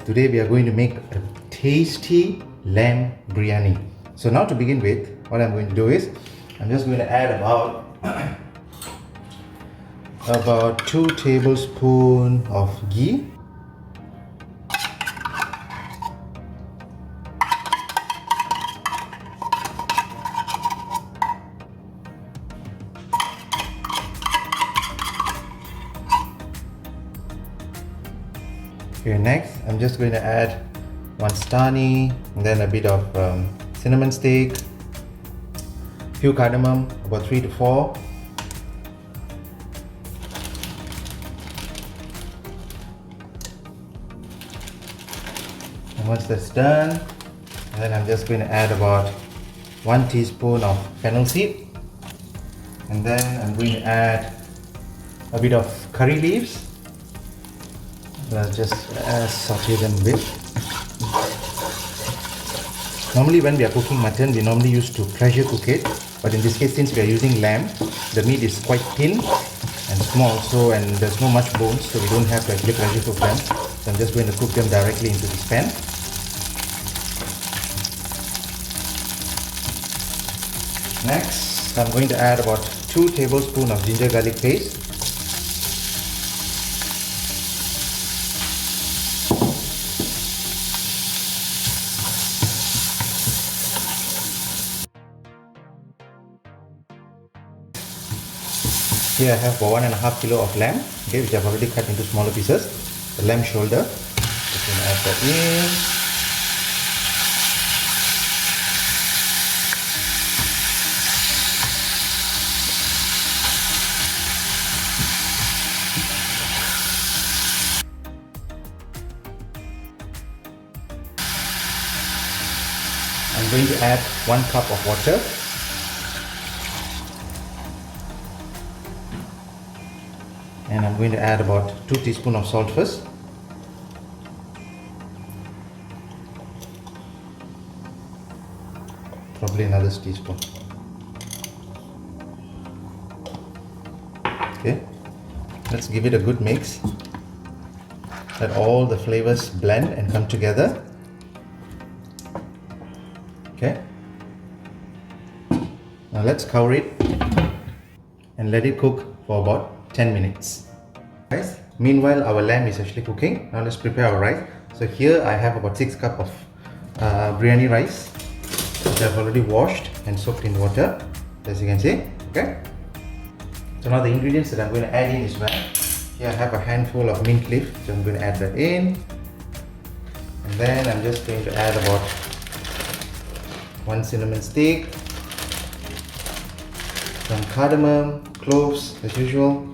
today we are going to make a tasty lamb biryani. So now to begin with, what I'm going to do is I'm just going to add about 2 tablespoons of ghee. Okay, next I'm just going to add 1 starnese, and then a bit of cinnamon stick, few cardamom, about 3 to 4. And once that's done, then I'm just going to add about 1 teaspoon of fennel seed, and then I'm going to add a bit of curry leaves. Let's just saute them a bit. Normally when we are cooking mutton, we normally used to pressure cook it, but in this case, since we are using lamb, the meat is quite thin and small, so and there's not much bones, so we don't have to actually pressure cook them. So I'm just going to cook them directly into this pan. Next, I'm going to add about 2 tablespoons of ginger garlic paste. Here I have 1.5 kilo of lamb, okay, which I've already cut into smaller pieces. The lamb shoulder. Just going to add that in. I'm going to add 1 cup of water. And I'm going to add about 2 teaspoons of salt first. Probably another teaspoon. Okay, let's give it a good mix. Let all the flavors blend and come together. Okay. Now let's cover it and let it cook for about 10 minutes. Guys, meanwhile our lamb is actually cooking. Now let's prepare our rice. So here I have about 6 cups of biryani rice, which I've already washed and soaked in water, as you can see. Okay. So now the ingredients that I'm going to add in is here I have a handful of mint leaf, so I'm going to add that in. And then I'm just going to add about 1 cinnamon stick, some cardamom, cloves as usual.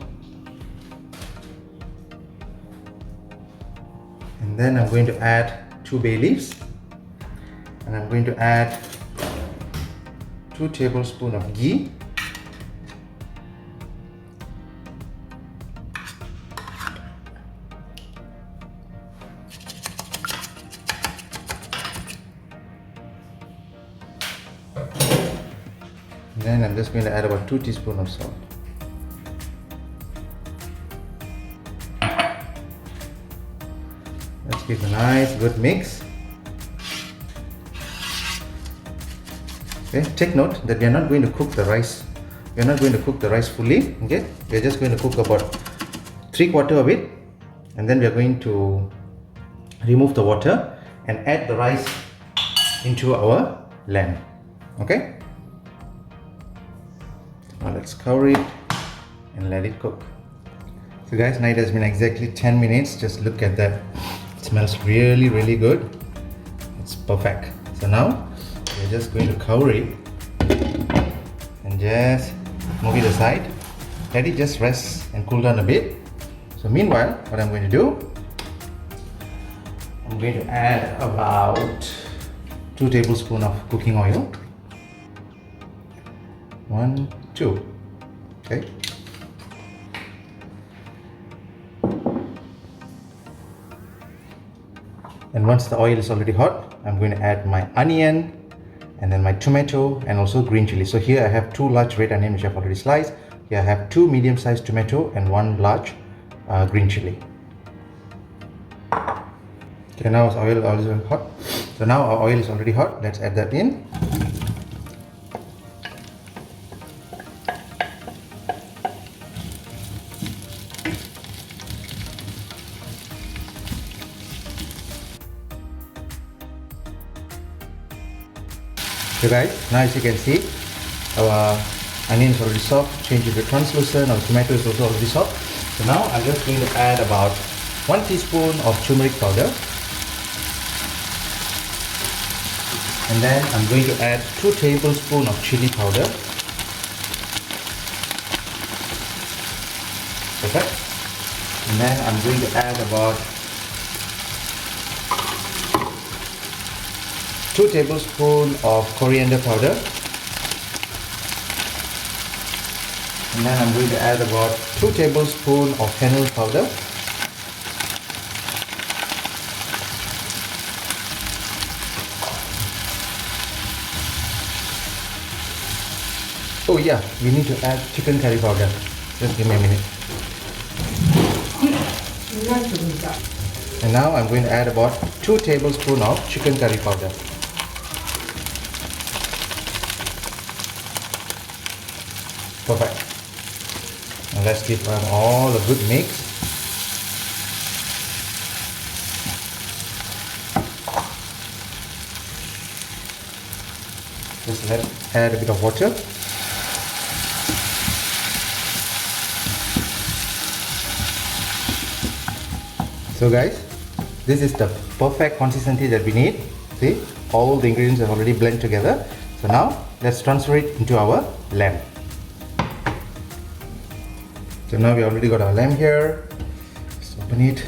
And then I'm going to add 2 bay leaves, and I'm going to add 2 tablespoons of ghee, and then I'm just going to add about 2 teaspoons of salt. Let's give a nice good mix. Okay, take note that we are not going to cook the rice. We are not going to cook the rice fully. Okay, we are just going to cook about 3/4 of it, and then we are going to remove the water and add the rice into our lamb. Okay. Now let's cover it and let it cook. So guys, now it has been exactly 10 minutes. Just look at that. It smells really, really good. It's perfect. So now we're just going to cover it and just move it aside. Let it just rest and cool down a bit. So meanwhile, what I'm going to do, I'm going to add about 2 tablespoons of cooking oil. 1, 2. Okay. And once the oil is already hot, I'm going to add my onion, and then my tomato, and also green chili. So here I have 2 large red onion which I've already sliced. Here I have 2 medium-sized tomato and 1 large green chili. Okay, now our oil is hot. So now our oil is already hot. Let's add that in. So guys, now as you can see, our onion is already soft, changed into translucent, our tomato is also already soft. So now I'm just going to add about 1 teaspoon of turmeric powder. And then I'm going to add 2 tablespoons of chili powder. Perfect. And then I'm going to add about 2 tablespoons of coriander powder. And then I'm going to add about 2 tablespoons of fennel powder. Oh yeah, we need to add chicken curry powder. Just give me a minute. And now I'm going to add about 2 tablespoons of chicken curry powder. Perfect. And let's give them all a good mix. Just let's add a bit of water. So guys, this is the perfect consistency that we need. See, all the ingredients are already blended together. So now let's transfer it into our lamb. So now we already got our lamb here. Let's open it.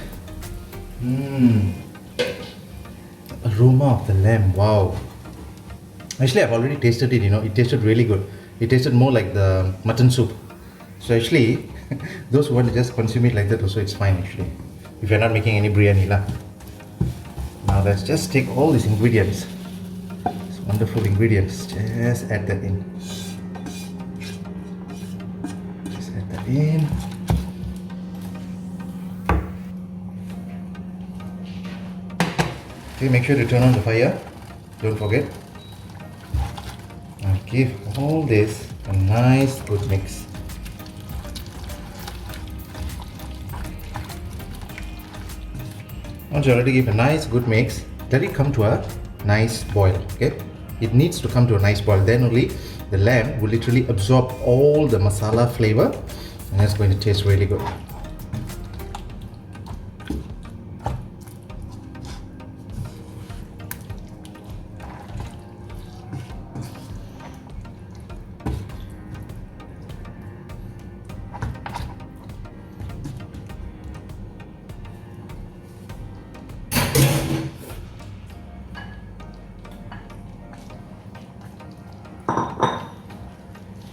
Aroma of the lamb, wow. Actually, I've already tasted it, it tasted really good. It tasted more like the mutton soup. So actually, those who want to just consume it like that also, it's fine actually. If you're not making any biryani lah. Now let's just take all these ingredients. These wonderful ingredients. Just add that in. Just add that in. Okay, make sure to turn on the fire. Don't forget. Now give all this a nice good mix. Once you already give a nice good mix, let it come to a nice boil. Okay, it needs to come to a nice boil. Then only the lamb will literally absorb all the masala flavor, and it's going to taste really good.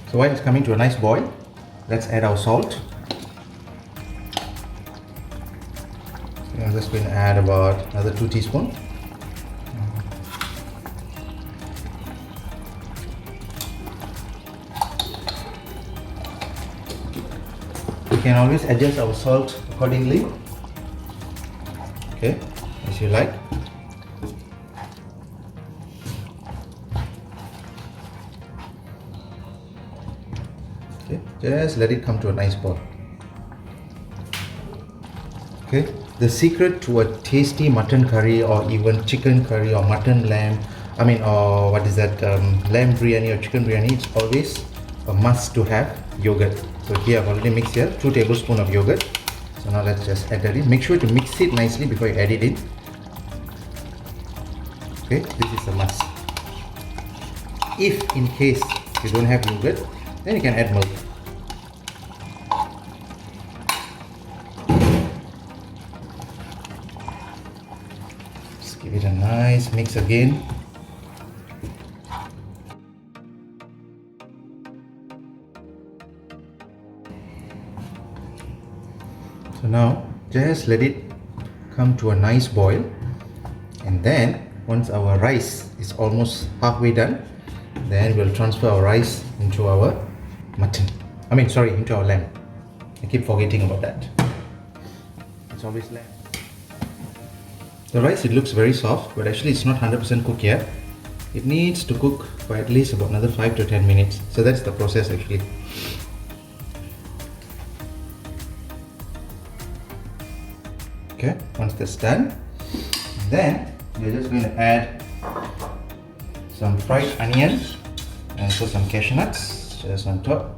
So while it's coming to a nice boil, let's add our salt. So I'm just going to add about another 2 teaspoons. We can always adjust our salt accordingly. Okay, as you like. Okay, just let it come to a nice boil. Okay, the secret to a tasty mutton curry or even chicken curry or mutton lamb, or what is that, lamb biryani or chicken biryani, it's always a must to have yogurt. So here I've already mixed here 2 tablespoons of yogurt. So now let's just add that in. Make sure to mix it nicely before you add it in. Okay, this is a must. If in case you don't have yogurt, then you can add milk. Just give it a nice mix again. So now just let it come to a nice boil, and then once our rice is almost halfway done, then we'll transfer our rice into our into our lamb. I keep forgetting about that. It's always lamb. The rice, it looks very soft, but actually it's not 100% cooked yet. It needs to cook for at least about another 5 to 10 minutes. So that's the process actually. Okay, once that's done, then you're just going to add some fried onions and also some cashew nuts just on top.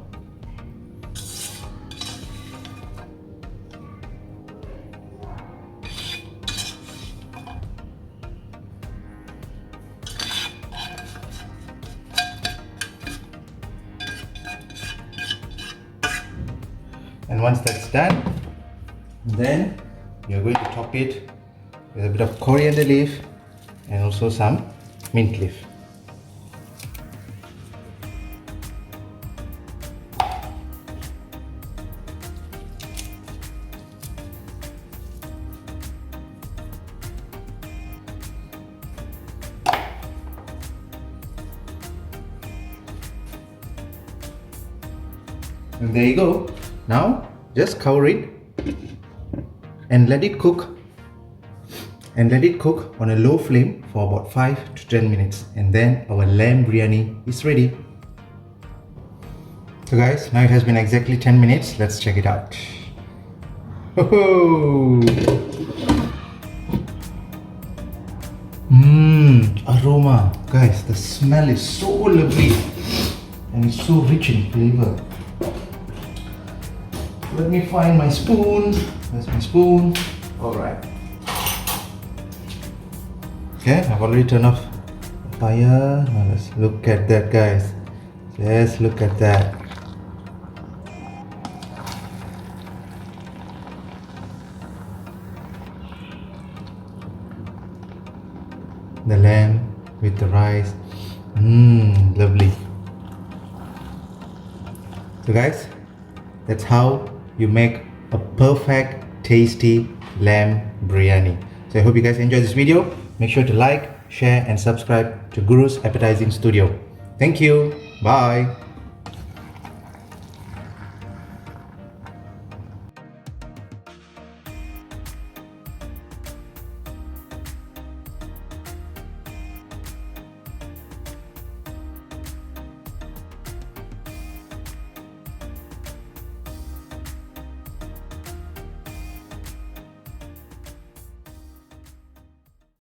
And once that's done, then you're going to top it with a bit of coriander leaf and also some mint leaf. And there you go. Now just cover it and let it cook on a low flame for about 5 to 10 minutes, and then our lamb biryani is ready. So guys, now it has been exactly 10 minutes. Let's check it out. Aroma. Guys, the smell is so lovely and it's so rich in flavor. Let me find my spoon. Where's my spoon? Alright. Okay, I've already turned off the fire. Now let's look at that, guys. Just look at that. The lamb with the rice. Lovely. So guys, that's how you make a perfect tasty lamb biryani. So I hope you guys enjoyed this video. Make sure to like, share and subscribe to Guru's Appetizing Studio. Thank you. Bye.